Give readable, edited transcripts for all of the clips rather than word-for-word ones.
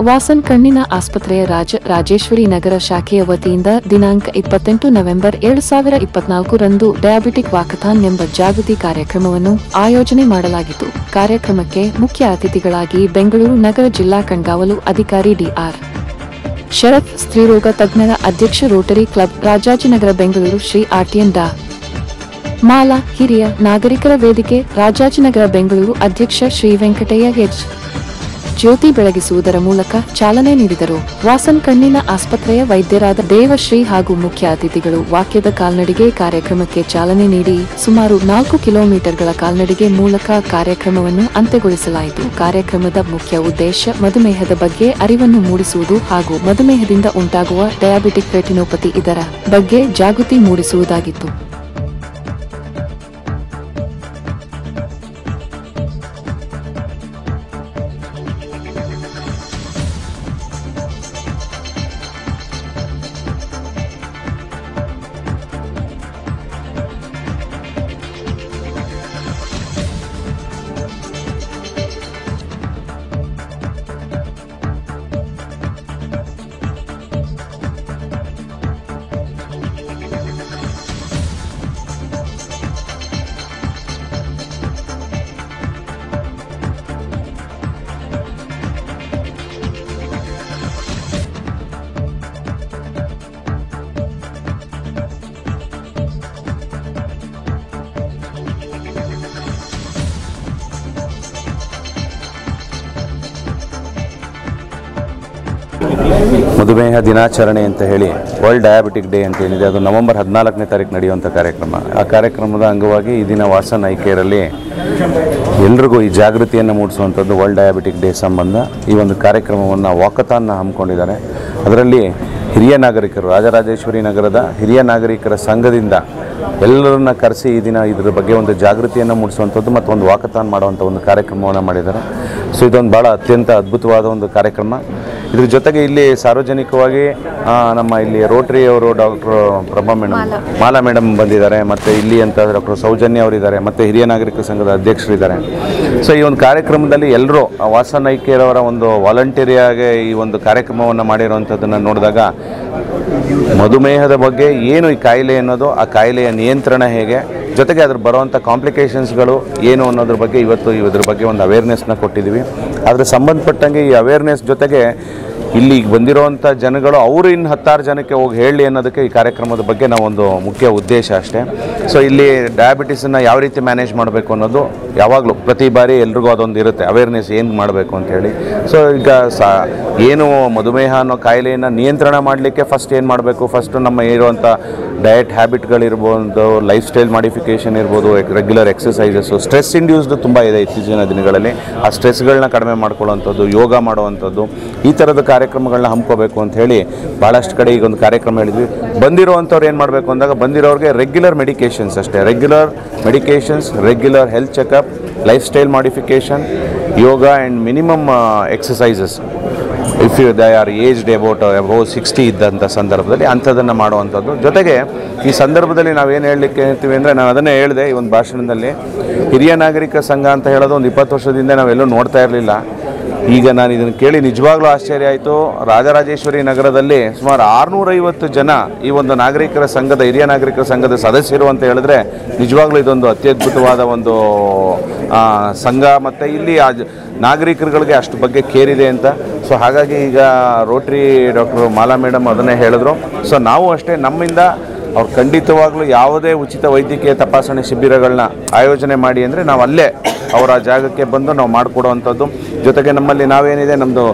ವಾಸನ್ ಕಣ್ಣಿನ ಆಸ್ಪತ್ರೆಯ ರಾಜೇಶ್ವರಿ ನಗರ ಶಾಖೆಯ ವತಿಯಿಂದ ದಿನಾಂಕ 28 ನವೆಂಬರ್ 2024 ರಂದು ಡಯಾಬಿಟಿಕ್ ವಾಕಥಾನ್ ಎಂಬ ಜಾಗೃತಿ ಕಾರ್ಯಕ್ರಮವನ್ನು ಆಯೋಜನೆ ಮಾಡಲಾಗಿತ್ತು. ಕಾರ್ಯಕ್ರಮಕ್ಕೆ ಮುಖ್ಯ ಅತಿಥಿಗಳಾಗಿ ಬೆಂಗಳೂರು ನಗರ ಜಿಲ್ಲಾ ಕಣ್ಗಾವಲು ಅಧಿಕಾರಿ ಡಿಆರ್ ಶರತ್, ಸ್ತ್ರೀರೋಗ ತಜ್ಞರ ಅಧ್ಯಕ್ಷ ರೋಟರಿ ಕ್ಲಬ್ ರಾಜಾಜಿನಗರ ಬೆಂಗಳೂರು ಶ್ರೀ ಆರ್ಟಿಎನ್ ಡಾ ಮಾಲಾ, ಹಿರಿಯ ನಾಗರಿಕರ ವೇದಿಕೆ ರಾಜಾಜಿನಗರ ಬೆಂಗಳೂರು ಅಧ್ಯಕ್ಷ ಶ್ರೀ ವೆಂಕಟಯ್ಯ ಎಚ್ ಜ್ಯೋತಿ ಬೆಳಗಿಸುವುದರ ಮೂಲಕ ಚಾಲನೆ ನೀಡಿದರು. ವಾಸನ್ ಕಣ್ಣಿನ ಆಸ್ಪತ್ರೆಯ ವೈದ್ಯರಾದ ದೇವಶ್ರೀ ಹಾಗೂ ಮುಖ್ಯ ಅತಿಥಿಗಳು ವಾಕ್ಯದ ಕಾಲ್ನಡಿಗೆ ಕಾರ್ಯಕ್ರಮಕ್ಕೆ ಚಾಲನೆ ನೀಡಿ ಸುಮಾರು 4 ಕಿಲೋಮೀಟರ್ಗಳ ಕಾಲ್ನಡಿಗೆ ಮೂಲಕ ಕಾರ್ಯಕ್ರಮವನ್ನು ಅಂತ್ಯಗೊಳಿಸಲಾಯಿತು. ಕಾರ್ಯಕ್ರಮದ ಮುಖ್ಯ ಉದ್ದೇಶ ಮಧುಮೇಹದ ಬಗ್ಗೆ ಅರಿವನ್ನು ಮೂಡಿಸುವುದು ಹಾಗೂ ಮಧುಮೇಹದಿಂದ ಉಂಟಾಗುವ ಡಯಾಬಿಟಿಕ್ ರೆಟಿನೋಪತಿ ಇದರ ಬಗ್ಗೆ ಜಾಗೃತಿ ಮೂಡಿಸುವುದಾಗಿತ್ತು. ಮಧುಮೇಹ ದಿನಾಚರಣೆ ಅಂತ ಹೇಳಿ ವರ್ಲ್ಡ್ ಡಯಾಬಿಟಿಕ್ ಡೇ ಅಂತ ಏನಿದೆ, ಅದು ನವೆಂಬರ್ 14ನೇ ತಾರೀಕು ನಡೆಯುವಂಥ ಕಾರ್ಯಕ್ರಮ. ಆ ಕಾರ್ಯಕ್ರಮದ ಅಂಗವಾಗಿ ಈ ದಿನ ವಾಸನ್ ಐ ಕೇರಲ್ಲಿ ಎಲ್ರಿಗೂ ಈ ಜಾಗೃತಿಯನ್ನು ಮೂಡಿಸುವಂಥದ್ದು ವರ್ಲ್ಡ್ ಡಯಾಬಿಟಿಕ್ ಡೇ ಸಂಬಂಧ ಈ ಒಂದು ಕಾರ್ಯಕ್ರಮವನ್ನು ವಾಕಥಾನ್ನ ಹಮ್ಮಿಕೊಂಡಿದ್ದಾರೆ. ಅದರಲ್ಲಿ ಹಿರಿಯ ನಾಗರಿಕರು, ರಾಜರಾಜೇಶ್ವರಿ ನಗರದ ಹಿರಿಯ ನಾಗರಿಕರ ಸಂಘದಿಂದ ಎಲ್ಲರನ್ನ ಕರೆಸಿ ಈ ದಿನ ಇದರ ಬಗ್ಗೆ ಒಂದು ಜಾಗೃತಿಯನ್ನು ಮೂಡಿಸುವಂಥದ್ದು ಮತ್ತು ಒಂದು ವಾಕಥಾನ್ ಮಾಡುವಂಥ ಒಂದು ಕಾರ್ಯಕ್ರಮವನ್ನು ಮಾಡಿದ್ದಾರೆ. ಸೊ ಇದೊಂದು ಭಾಳ ಅತ್ಯಂತ ಅದ್ಭುತವಾದ ಒಂದು ಕಾರ್ಯಕ್ರಮ. ಇದ್ರ ಜೊತೆಗೆ ಇಲ್ಲಿ ಸಾರ್ವಜನಿಕವಾಗಿ ನಮ್ಮ ಇಲ್ಲಿ ರೋಟರಿಯವರು doctor Prabha madam, Mala madam ಬಂದಿದ್ದಾರೆ, ಮತ್ತು ಇಲ್ಲಿ ಅಂತ ಡಾಕ್ಟರ್ ಸೌಜನ್ಯ ಅವರಿದ್ದಾರೆ, ಮತ್ತು ಹಿರಿಯ ನಾಗರಿಕ ಸಂಘದ ಅಧ್ಯಕ್ಷರಿದ್ದಾರೆ. ಸೊ ಈ ಒಂದು ಕಾರ್ಯಕ್ರಮದಲ್ಲಿ ಎಲ್ಲರೂ ವಾಸನ್ ಐ ಕೇರ್ ಅವರ ಒಂದು ವಾಲಂಟಿಯರಿಯಾಗಿ ಈ ಒಂದು ಕಾರ್ಯಕ್ರಮವನ್ನು ಮಾಡಿರುವಂಥದ್ದನ್ನು ನೋಡಿದಾಗ ಮಧುಮೇಹದ ಬಗ್ಗೆ ಏನು ಈ ಕಾಯಿಲೆ ಅನ್ನೋದು, ಆ ಕಾಯಿಲೆಯ ನಿಯಂತ್ರಣ ಹೇಗೆ, ಜೊತೆಗೆ ಅದ್ರ ಬರುವಂಥ ಕಾಂಪ್ಲಿಕೇಶನ್ಸ್ಗಳು ಏನು ಅನ್ನೋದ್ರ ಬಗ್ಗೆ ಇವತ್ತು ಇದ್ರ ಬಗ್ಗೆ ಒಂದು ಅವೇರ್ನೆಸ್ನ ಕೊಟ್ಟಿದ್ದೀವಿ. ಅದರ ಸಂಬಂಧಪಟ್ಟಂಗೆ ಈ ಅವೇರ್ನೆಸ್ ಜೊತೆಗೆ ಇಲ್ಲಿ ಬಂದಿರೋವಂಥ ಜನಗಳು ಅವರು ಇನ್ನು 10 ಜನಕ್ಕೆ ಹೋಗಿ ಹೇಳಿ ಅನ್ನೋದಕ್ಕೆ ಈ ಕಾರ್ಯಕ್ರಮದ ಬಗ್ಗೆ ನಾವೊಂದು ಮುಖ್ಯ ಉದ್ದೇಶ ಅಷ್ಟೇ. ಸೊ ಇಲ್ಲಿ ಡಯಾಬಿಟಿಸನ್ನು ಯಾವ ರೀತಿ ಮ್ಯಾನೇಜ್ ಮಾಡಬೇಕು ಅನ್ನೋದು ಯಾವಾಗಲೂ ಪ್ರತಿ ಬಾರಿ ಎಲ್ರಿಗೂ ಅದೊಂದು ಇರುತ್ತೆ, ಅವೇರ್ನೆಸ್ ಏನು ಮಾಡಬೇಕು ಅಂಥೇಳಿ. ಸೊ ಈಗ ಏನು ಮಧುಮೇಹ ಅನ್ನೋ ಕಾಯಿಲೆಯನ್ನು ನಿಯಂತ್ರಣ ಮಾಡಲಿಕ್ಕೆ ಫಸ್ಟ್ ಏನು ಮಾಡಬೇಕು, ಫಸ್ಟು ನಮ್ಮ ಇರುವಂಥ ಡಯಟ್ ಹ್ಯಾಬಿಟ್ಗಳಿರ್ಬೋದು, ಲೈಫ್ ಸ್ಟೈಲ್ ಮಾಡಿಫಿಕೇಷನ್ ಇರ್ಬೋದು, ರೆಗ್ಯುಲರ್ ಎಕ್ಸಸೈಸಸ್ಸು, ಸ್ಟ್ರೆಸ್ ಇಂಡ್ಯೂಸ್ಡ್ ತುಂಬ ಇದೆ ಇತ್ತೀಚಿನ ದಿನಗಳಲ್ಲಿ. ಆ ಸ್ಟ್ರೆಸ್ಗಳನ್ನ ಕಡಿಮೆ ಮಾಡ್ಕೊಳ್ಳೋವಂಥದ್ದು, ಯೋಗ ಮಾಡುವಂಥದ್ದು, ಈ ಥರದ ಕಾರ್ಯಕ್ರಮಗಳನ್ನ ಹಮ್ಮಿಕೋಬೇಕು ಅಂತ ಹೇಳಿ ಭಾಳಷ್ಟು ಕಡೆ ಈಗ ಒಂದು ಕಾರ್ಯಕ್ರಮ ಹೇಳಿದ್ವಿ. ಬಂದಿರೋವಂಥವ್ರು ಏನು ಮಾಡಬೇಕು ಅಂದಾಗ ಬಂದಿರೋರಿಗೆ ರೆಗ್ಯುಲರ್ ಮೆಡಿಕೇಷನ್ಸ್ ಅಷ್ಟೇ, regular medications, regular health checkup, life style modification, yoga and minimum exercises if they are aged about 60 ಇದ್ದಂಥ ಸಂದರ್ಭದಲ್ಲಿ ಅಂಥದ್ದನ್ನು ಮಾಡುವಂಥದ್ದು. ಜೊತೆಗೆ ಈ ಸಂದರ್ಭದಲ್ಲಿ ನಾವೇನು ಹೇಳಲಿಕ್ಕೆ ಹೇಳ್ತೀವಿ ಅಂದರೆ, ನಾನು ಅದನ್ನೇ ಹೇಳಿದೆ ಈ ಒಂದು ಭಾಷಣದಲ್ಲಿ, ಹಿರಿಯ ನಾಗರಿಕ ಸಂಘ ಅಂತ ಹೇಳೋದು ಒಂದು 20 ವರ್ಷದಿಂದ ನಾವೆಲ್ಲೂ ನೋಡ್ತಾ ಇರಲಿಲ್ಲ. ಈಗ ನಾನು ಇದನ್ನು ಕೇಳಿ ನಿಜವಾಗ್ಲೂ ಆಶ್ಚರ್ಯ ಆಯಿತು. ರಾಜರಾಜೇಶ್ವರಿ ನಗರದಲ್ಲಿ ಸುಮಾರು 650 ಜನ ಈ ಒಂದು ನಾಗರಿಕರ ಸಂಘದ, ಹಿರಿಯ ನಾಗರಿಕರ ಸಂಘದ ಸದಸ್ಯರು ಅಂತ ಹೇಳಿದ್ರೆ ನಿಜವಾಗ್ಲೂ ಇದೊಂದು ಅತ್ಯದ್ಭುತವಾದ ಒಂದು ಸಂಘ. ಮತ್ತು ಇಲ್ಲಿ ನಾಗರಿಕರುಗಳಿಗೆ ಅಷ್ಟು ಬಗ್ಗೆ ಕೇರ್ ಇದೆ ಅಂತ. ಸೊ ಹಾಗಾಗಿ ಈಗ ರೋಟರಿ ಡಾಕ್ಟರ್ ಮಾಲಾ ಮೇಡಮ್ ಅದನ್ನೇ ಹೇಳಿದ್ರು. ಸೊ ನಾವು ಅಷ್ಟೇ ನಮ್ಮಿಂದ ಅವ್ರು ಖಂಡಿತವಾಗ್ಲೂ ಯಾವುದೇ ಉಚಿತ ವೈದ್ಯಕೀಯ ತಪಾಸಣೆ ಶಿಬಿರಗಳನ್ನ ಆಯೋಜನೆ ಮಾಡಿ ಅಂದರೆ ನಾವು ಅಲ್ಲೇ ಅವರ ಜಾಗಕ್ಕೆ ಬಂದು ನಾವು ಮಾಡಿಕೊಡುವಂಥದ್ದು. ಜೊತೆಗೆ ನಮ್ಮಲ್ಲಿ ನಾವೇನಿದೆ,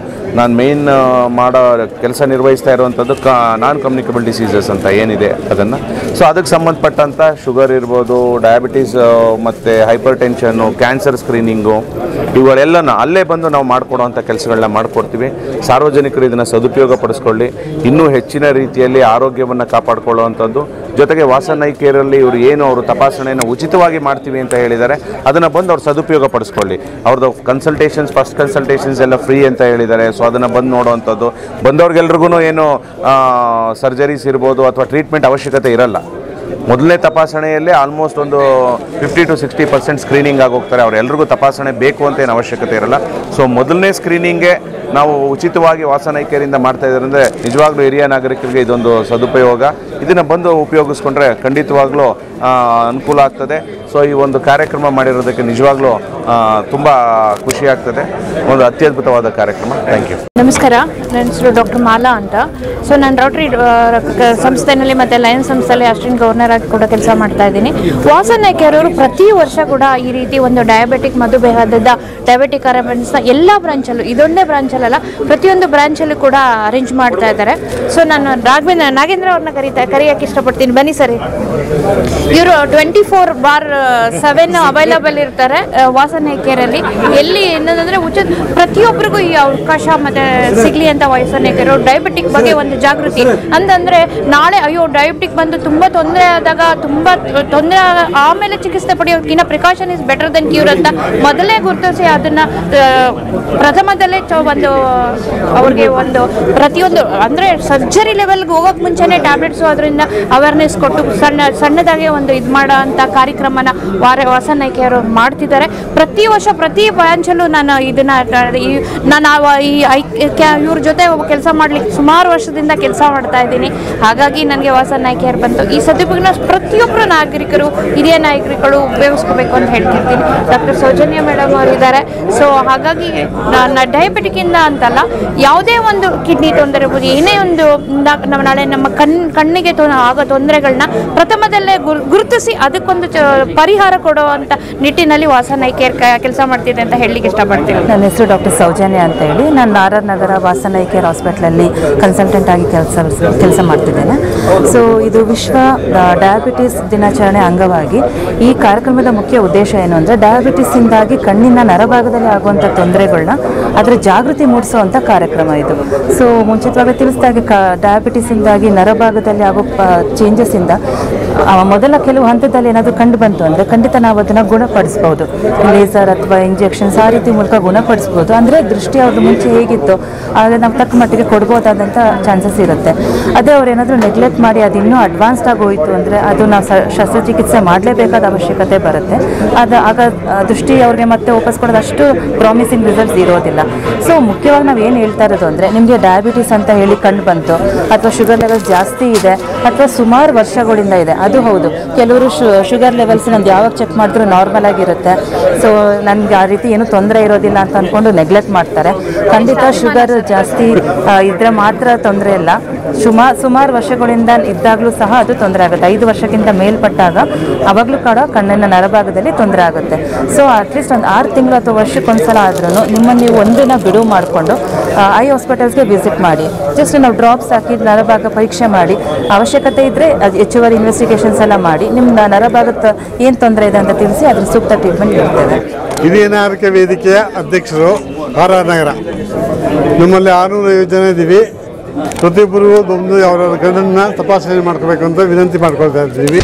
ನಾನು ಮೇಯ್ನ್ ಮಾಡೋ ಕೆಲಸ ನಿರ್ವಹಿಸ್ತಾ ಇರುವಂಥದ್ದು ನಾನ್ ಕಮ್ಯುನಿಕಬಲ್ ಡಿಸೀಸಸ್ ಅಂತ ಏನಿದೆ ಅದನ್ನು. ಸೊ ಅದಕ್ಕೆ ಸಂಬಂಧಪಟ್ಟಂಥ ಶುಗರ್ ಇರ್ಬೋದು, ಡಯಾಬಿಟೀಸ್ ಮತ್ತು ಹೈಪರ್ ಟೆನ್ಷನ್ನು, ಕ್ಯಾನ್ಸರ್ ಸ್ಕ್ರೀನಿಂಗು, ಇವುಗಳೆಲ್ಲನ ಅಲ್ಲೇ ಬಂದು ನಾವು ಮಾಡಿಕೊಡುವಂಥ ಕೆಲಸಗಳನ್ನ ಮಾಡಿಕೊಡ್ತೀವಿ. ಸಾರ್ವಜನಿಕರು ಇದನ್ನು ಸದುಪಯೋಗ ಪಡಿಸ್ಕೊಳ್ಳಿ, ಇನ್ನೂ ಹೆಚ್ಚಿನ ರೀತಿಯಲ್ಲಿ ಆರೋಗ್ಯವನ್ನು ಕಾಪಾಡಿಕೊಳ್ಳುವಂಥದ್ದು. ಜೊತೆಗೆ ವಾಸನ್ ಐ ಕೇರಲ್ಲಿ ಇವರು ಏನು ಅವರು ತಪಾಸಣೆಯನ್ನು ಉಚಿತವಾಗಿ ಮಾಡ್ತೀವಿ ಅಂತ ಹೇಳಿದ್ದಾರೆ, ಅದನ್ನು ಬಂದು ಅವ್ರು ಸದುಪಯೋಗ ಪಡಿಸ್ಕೊಳ್ಳಿ. ಅವ್ರದ್ದು ಕನ್ಸಲ್ಟೇಷನ್ಸ್, ಫಸ್ಟ್ ಕನ್ಸಲ್ಟೇಷನ್ಸ್ ಎಲ್ಲ ಫ್ರೀ ಅಂತ ಹೇಳಿದ್ದಾರೆ. ಸೊ ಅದನ್ನು ಬಂದು ನೋಡುವಂಥದ್ದು. ಬಂದವ್ರಿಗೆಲ್ರಿಗೂ ಏನು ಸರ್ಜರೀಸ್ ಇರ್ಬೋದು ಅಥವಾ ಟ್ರೀಟ್ಮೆಂಟ್ ಅವಶ್ಯಕತೆ ಇರಲ್ಲ. ಮೊದಲನೇ ತಪಾಸಣೆಯಲ್ಲೇ ಆಲ್ಮೋಸ್ಟ್ ಒಂದು 50 to 60% ಸ್ಕ್ರೀನಿಂಗ್ ಆಗೋಗ್ತಾರೆ. ಅವರೆಲ್ಲರಿಗೂ ತಪಾಸಣೆ ಬೇಕು ಅಂತ ಏನು ಅವಶ್ಯಕತೆ ಇರಲ್ಲ. ಸೊ ಮೊದಲನೇ ಸ್ಕ್ರೀನಿಂಗ್ಗೆ ನಾವು ಉಚಿತವಾಗಿ ವಾಸನ ಐ ಕೇರಿಂದ ಮಾಡ್ತಾ ಇದ್ದಾರೆ ಅಂದರೆ ನಿಜವಾಗ್ಲೂ ಹಿರಿಯ ನಾಗರಿಕರಿಗೆ ಇದೊಂದು ಸದುಪಯೋಗ. ಇದನ್ನು ಬಂದು ಉಪಯೋಗಿಸ್ಕೊಂಡ್ರೆ ಖಂಡಿತವಾಗ್ಲೂ ಅನುಕೂಲ ಆಗ್ತದೆ. ಸೊ ಈ ಒಂದು ಕಾರ್ಯಕ್ರಮ ಮಾಡಿರೋದಕ್ಕೆ ನಿಜವಾಗ್ಲೂ ತುಂಬ ಖುಷಿ ಆಗ್ತದೆ. ಒಂದು ಅತ್ಯದ್ಭುತವಾದ ಕಾರ್ಯಕ್ರಮ. Thank you. ನಮಸ್ಕಾರ, ನನ್ನ ಹೆಸರು ಡಾಕ್ಟರ್ ಮಾಲಾ ಅಂತ. ಸೊ ನಾನು ರೋಟರಿ ಸಂಸ್ಥೆಯಲ್ಲಿ ಮತ್ತು ಲಯನ್ಸ್ ಸಂಸ್ಥೆಯಲ್ಲಿ ಅಸಿಸ್ಟೆಂಟ್ ಗವರ್ನರ್ ಆಗಿ ಕೂಡ ಕೆಲಸ ಮಾಡ್ತಾ ಇದ್ದೀನಿ. ವಾಸನ ಐ ಕೇರ್ ಅವರು ಪ್ರತಿ ವರ್ಷ ಕೂಡ ಈ ರೀತಿ ಒಂದು ಡಯಾಬಿಟಿಕ್ ಮಧುಮೇಹದ ಡಯಾಬಿಟಿಕ್ ಅವೇರ್ನೆಸ್ನ ಎಲ್ಲ ಬ್ರಾಂಚಲ್ಲೂ, ಇದೊಂದೇ ಬ್ರಾಂಚಲ್ಲ ಪ್ರತಿಯೊಂದು ಬ್ರಾಂಚಲ್ಲೂ ಕೂಡ ಅರೇಂಜ್ ಮಾಡ್ತಾ ಇದ್ದಾರೆ. ಸೊ ನಾನು ನಾಗೇಂದ್ರ ಅವ್ರನ್ನ ಕರೆಯೋಕ್ಕೆ ಇಷ್ಟಪಡ್ತೀನಿ. ಬನ್ನಿ ಸರಿ. ಇವರು 24/7 ಅವೈಲಬಲ್ ಇರ್ತಾರೆ ವಾಸನ ಐ ಕೇರಲ್ಲಿ. ಎಲ್ಲಿ ಏನಂದರೆ ಪ್ರತಿಯೊಬ್ಬರಿಗೂ ಈ ಅವಕಾಶ ಮತ್ತೆ ಸಿಗಲಿ ಅಂತ ವಾಸನ ಐ ಕೇರ್ ಡಯಾಬಿಟಿಕ್ ಬಗ್ಗೆ ಒಂದು ಜಾಗೃತಿ ಅಂತಂದರೆ ನಾಳೆ ಅಯ್ಯೋ ಡಯಾಬಿಟಿಕ್ ಬಂದು ತುಂಬ ತೊಂದರೆ ಆದಾಗ ತುಂಬ ತೊಂದರೆ ಆಮೇಲೆ ಚಿಕಿತ್ಸೆ ಪಡೆಯೋದಕ್ಕಿಂತ precaution is better than cure ಅಂತ ಮೊದಲೇ ಗುರುತಿಸಿ ಅದನ್ನು ಪ್ರಥಮದಲ್ಲೇ ಒಂದು ಅವ್ರಿಗೆ ಒಂದು ಪ್ರತಿಯೊಂದು ಅಂದರೆ ಸರ್ಜರಿ ಲೆವೆಲ್ಗೆ ಹೋಗೋಕೆ ಮುಂಚೆನೇ ಟ್ಯಾಬ್ಲೆಟ್ಸು ಅದರಿಂದ ಅವೇರ್ನೆಸ್ ಕೊಟ್ಟು ಸಣ್ಣದಾಗಿ ಒಂದು ಇದು ಮಾಡೋ ಅಂಥ ಕಾರ್ಯಕ್ರಮನ ವಾಸನ ಐ ಕೇರ್ ಮಾಡ್ತಿದ್ದಾರೆ. ಪ್ರತಿ ವರ್ಷ ಪ್ರತಿ ಬ್ರಾಂಚಲ್ಲೂ ನಾನು ಇದನ್ನು ಇವ್ರ ಜೊತೆ ಕೆಲಸ ಮಾಡ್ಲಿಕ್ಕೆ ಸುಮಾರು ವರ್ಷದಿಂದ ಕೆಲಸ ಮಾಡ್ತಾ ಇದ್ದೀನಿ. ಹಾಗಾಗಿ ನನಗೆ ವಾಸನ ಐ ಕೇರ್ ಬಂತು. ಈ ಸದುಪಯೋಗನ ಪ್ರತಿಯೊಬ್ಬರು ನಾಗರಿಕರು, ಹಿರಿಯ ನಾಗರಿಕರು ಉಪಯೋಗಿಸ್ಕೋಬೇಕು ಅಂತ ಹೇಳ್ತಿರ್ತೀನಿ. ಡಾಕ್ಟರ್ ಸೌಜನ್ಯ ಮೇಡಮ್ ಅವರು ಇದ್ದಾರೆ. ಸೊ ಹಾಗಾಗಿ ಡಯಾಬಿಟಿಕ್ ಇಂದ ಅಂತಲ್ಲ, ಯಾವುದೇ ಒಂದು ಕಿಡ್ನಿ ತೊಂದರೆ ಇರ್ಬೋದು, ಏನೇ ಒಂದು ನಾಳೆ ನಮ್ಮ ಕಣ್ಣಿಗೆ ಆಗೋ ತೊಂದರೆಗಳನ್ನ ಪ್ರಥಮದಲ್ಲೇ ಗುರುತಿಸಿ ಅದಕ್ಕೊಂದು ಪರಿಹಾರ ಕೊಡುವಂಥ ನಿಟ್ಟಿನಲ್ಲಿ ವಾಸನ ಐ ಕೇರ್ ಕೆಲಸ ಮಾಡ್ತಿದೆ ಅಂತ ಹೇಳಲಿಕ್ಕೆ ಇಷ್ಟಪಡ್ತೀನಿ. ನನ್ನ ಹೆಸರು ಡಾಕ್ಟರ್ ಸೌಜನ್ಯ ಅಂತ ಹೇಳಿ, ನಾನು R Nagar Vasan eye care ಹಾಸ್ಪಿಟ್ಲಲ್ಲಿ ಕನ್ಸಲ್ಟೆಂಟ್ ಆಗಿ ಕೆಲಸ ಮಾಡ್ತಿದ್ದೇನೆ. ಸೊ ಇದು ವಿಶ್ವ ಡಯಾಬಿಟಿಸ್ ದಿನಾಚರಣೆ ಅಂಗವಾಗಿ ಈ ಕಾರ್ಯಕ್ರಮದ ಮುಖ್ಯ ಉದ್ದೇಶ ಏನು ಅಂದರೆ, ಡಯಾಬಿಟಿಸಿಂದಾಗಿ ಕಣ್ಣಿನ ನರಭಾಗದಲ್ಲಿ ಆಗುವಂಥ ತೊಂದರೆಗಳನ್ನ ಅದರ ಜಾಗೃತಿ ಮೂಡಿಸುವಂಥ ಕಾರ್ಯಕ್ರಮ ಇದು. ಸೊ ಮುಂಚಿತವಾಗಿ ತಿಳಿಸಿದಾಗೆ ಡಯಾಬಿಟಿಸಿಂದಾಗಿ ನರಭಾಗದಲ್ಲಿ ಆಗೋ ಚೇಂಜಸ್ಸಿಂದ ಮೊದಲ ಕೆಲವು ಹಂತದಲ್ಲಿ ಏನಾದರೂ ಕಂಡು ಬಂತು ಅಂದರೆ ಖಂಡಿತ ನಾವು ಅದನ್ನು ಗುಣಪಡಿಸ್ಬೋದು. ಲೇಸರ್ ಅಥವಾ ಇಂಜೆಕ್ಷನ್ಸ್ ಆ ರೀತಿ ಮೂಲಕ ಗುಣಪಡಿಸ್ಬೋದು. ಅಂದರೆ ದೃಷ್ಟಿ ಅವ್ರದ್ದು ಮುಂಚೆ ಹೇಗಿತ್ತು ಆದರೆ ನಾವು ತಕ್ಕ ಮಟ್ಟಿಗೆ ಕೊಡ್ಬೋದಾದಂಥ ಚಾನ್ಸಸ್ ಇರುತ್ತೆ. ಅದೇ ಅವ್ರು ಏನಾದರೂ ನೆಗ್ಲೆಕ್ಟ್ ಮಾಡಿ ಅದು ಇನ್ನೂ ಅಡ್ವಾನ್ಸ್ಡ್ ಆಗಿ ಹೋಯಿತು ಅಂದರೆ ಅದು ನಾವು ಶಸ್ತ್ರಚಿಕಿತ್ಸೆ ಮಾಡಲೇಬೇಕಾದ ಅವಶ್ಯಕತೆ ಬರುತ್ತೆ. ಆಗ ದೃಷ್ಟಿ ಅವ್ರಿಗೆ ಮತ್ತೆ ವಾಪಸ್ ಕೊಡೋದು ಅಷ್ಟು ಪ್ರಾಮಿಸಿಂಗ್ ರಿಸಲ್ಟ್ಸ್ ಇರೋದಿಲ್ಲ. ಸೊ ಮುಖ್ಯವಾಗಿ ನಾವು ಏನು ಹೇಳ್ತಾ ಇರೋದು ಅಂದರೆ, ನಿಮಗೆ ಡಯಾಬಿಟಿಸ್ ಅಂತ ಹೇಳಿ ಕಂಡು ಬಂತು ಅಥವಾ ಶುಗರ್ ಲೆವೆಲ್ಸ್ ಜಾಸ್ತಿ ಇದೆ ಅಥವಾ ಸುಮಾರು ವರ್ಷಗಳಿಂದ ಇದೆ, ಅದು ಹೌದು. ಕೆಲವರು ಶುಗರ್ ಲೆವೆಲ್ಸ್ ನಂದು ಯಾವಾಗ ಚೆಕ್ ಮಾಡಿದ್ರು ನಾರ್ಮಲ್ ಆಗಿರುತ್ತೆ, ಸೊ ನನಗೆ ಆ ರೀತಿ ಏನೂ ತೊಂದರೆ ಇರೋದಿಲ್ಲ ಅಂತ ಅಂದ್ಕೊಂಡು ನೆಗ್ಲೆಕ್ಟ್ ಮಾಡ್ತಾರೆ. ಖಂಡಿತ ಶುಗರ್ ಜಾಸ್ತಿ ಇದ್ದರೆ ಮಾತ್ರ ತೊಂದರೆ ಇಲ್ಲ. ಸುಮಾರು ವರ್ಷಗಳಿಂದ ಇದ್ದಾಗಲೂ ಸಹ ಅದು ತೊಂದರೆ ಆಗುತ್ತೆ. 5 ವರ್ಷಕ್ಕಿಂತ ಮೇಲ್ಪಟ್ಟಾಗ ಅವಾಗಲೂ ಕೂಡ ಕಣ್ಣಿನ ನರಭಾಗದಲ್ಲಿ ತೊಂದರೆ ಆಗುತ್ತೆ. ಸೊ ಅಟ್ಲೀಸ್ಟ್ ಒಂದು 6 ತಿಂಗಳು ಅಥವಾ ವರ್ಷಕ್ಕೊಂದ್ಸಲ ಆದ್ರೂ ನಿಮ್ಮನ್ನು ನೀವು ಒಂದಿನ ಬಿಡುವು ಮಾಡಿಕೊಂಡು ಐ ಹಾಸ್ಪಿಟಲ್ಸ್ಗೆ ವಿಸಿಟ್ ಮಾಡಿ. ಜಸ್ಟ್ ನಾವು ಡ್ರಾಪ್ಸ್ ಹಾಕಿ ನರಭಾಗ ಪರೀಕ್ಷೆ ಮಾಡಿ, ಅವಶ್ಯಕತೆ ಇದ್ದರೆ ಹೆಚ್ಚುವರಿ ಇನ್ವೆಸ್ಟಿಗೇಷನ್ಸ್ ಎಲ್ಲ ಮಾಡಿ ನಿಮ್ಮ ನರಭಾಗದ ಏನು ತೊಂದರೆ ಇದೆ ಅಂತ ತಿಳಿಸಿ ಅದ್ರ ಸೂಕ್ತ ಟ್ರೀಟ್ಮೆಂಟ್ ನೀಡ್ತೇವೆ. ಹಿರಿಯ ನಾಗರಿಕ ವೇದಿಕೆಯ ಅಧ್ಯಕ್ಷರು ಆರ್ ನಗರ. ನಮ್ಮಲ್ಲಿ 650 ಜನ ಇದ್ದೀವಿ. ಪ್ರತಿಯೊಬ್ಬರಿಗೂ ಬಂದು ಅವರ ಕಣ್ಣನ್ನು ತಪಾಸಣೆ ಮಾಡ್ಕೋಬೇಕು ಅಂತ ವಿನಂತಿ ಮಾಡ್ಕೊಳ್ತಾ ಇದ್ದೀವಿ.